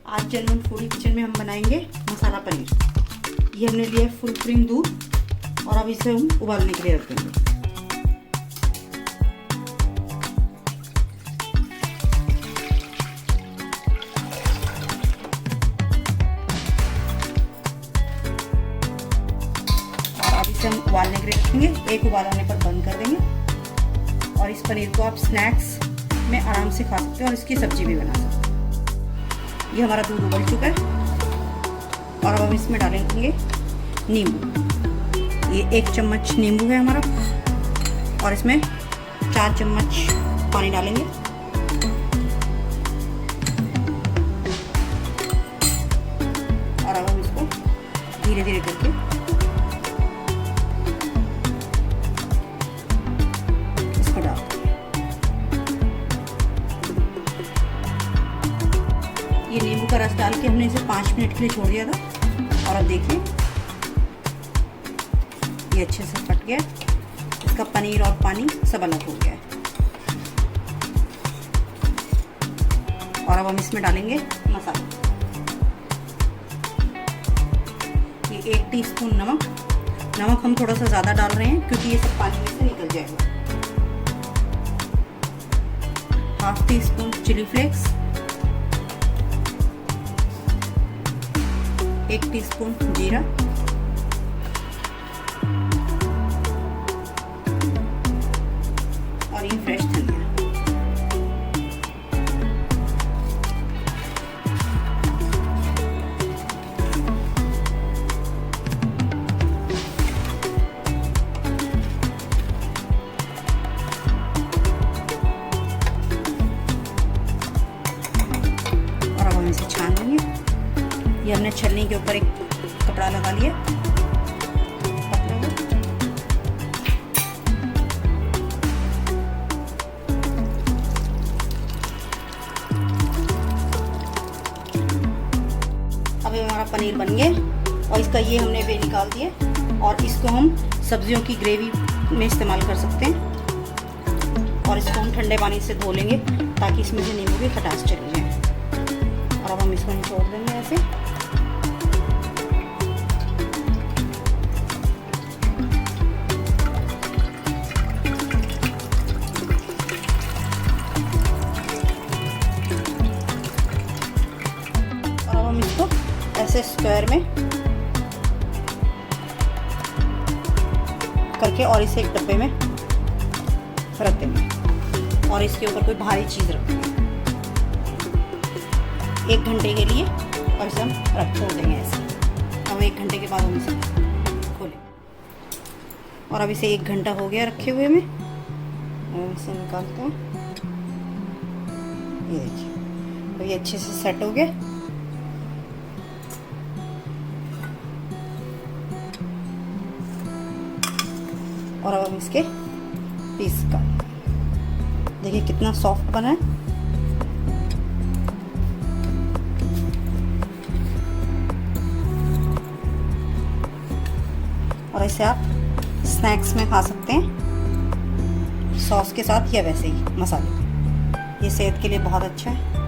आज genuine foodie kitchen में हम बनाएंगे मसाला पनीर। ये हमने लिया है फुल क्रीम दूध और अब इसे हम उबालने के लिए रख देंगे। और अब इसे हम उबालने के लिए रखेंगे। एक उबाल आने पर बंद कर देंगे। और इस पनीर को आप स्नैक्स में आराम से खा सकते हैं और इसकी सब्जी भी बना सकते हैं। ये हमारा दूध उबल चुका है और अब हम इसमें डालेंगे नींबू। ये 1 चम्मच नींबू है हमारा और इसमें 4 चम्मच पानी डालेंगे। और अब हम इसको धीरे धीरे करके इसको डाल देंगे। ये नींबू का रस डाल के हमने इसे 5 मिनट के लिए छोड़ दिया था और अब देखिए ये अच्छे से फट गया। इसका पनीर और पानी सब अलग हो गया है। और अब हम इसमें डालेंगे मसाला। ये 1 टीस्पून नमक हम थोड़ा सा ज़्यादा डाल रहे हैं क्योंकि ये सब पानी में से निकल जाएगा। 1/2 टीस्पून चिली फ्लेक्स, 1 टीस्पून जीरा, और ये फ्रेश धनिया। और अब हम इसे छान लेंगे। ये हमने छलनी के ऊपर एक कपड़ा लगा लिया पतला हुआ। अब हमारा पनीर बन गया और इसका ये हमने वे निकाल दिया और इसको हम सब्जियों की ग्रेवी में इस्तेमाल कर सकते हैं। और इसको हम ठंडे पानी से धो लेंगे ताकि इसमें से नींबू की खटास चली जाए। और अब हम इसको निचोड़ देंगे ऐसे। और अब हम इसको ऐसे स्क्वायर में करके और इसे एक डब्बे में रख देंगे और इसके ऊपर कोई भारी चीज़ रख देंगे 1 घंटे के लिए। और इसे हम छोड़ देंगे ऐसे। अब 1 घंटे के बाद हम इसे खोलें। और अब इसे 1 घंटा हो गया रखे हुए में। इसे निकालते हैं। ये देखिए तो ये अच्छे से सेट हो गया। और अब हम इसके पीस का देखिए कितना सॉफ्ट बना है। और इसे आप स्नैक्स में खा सकते हैं सॉस के साथ या वैसे ही मसाले। ये सेहत के लिए बहुत अच्छा है।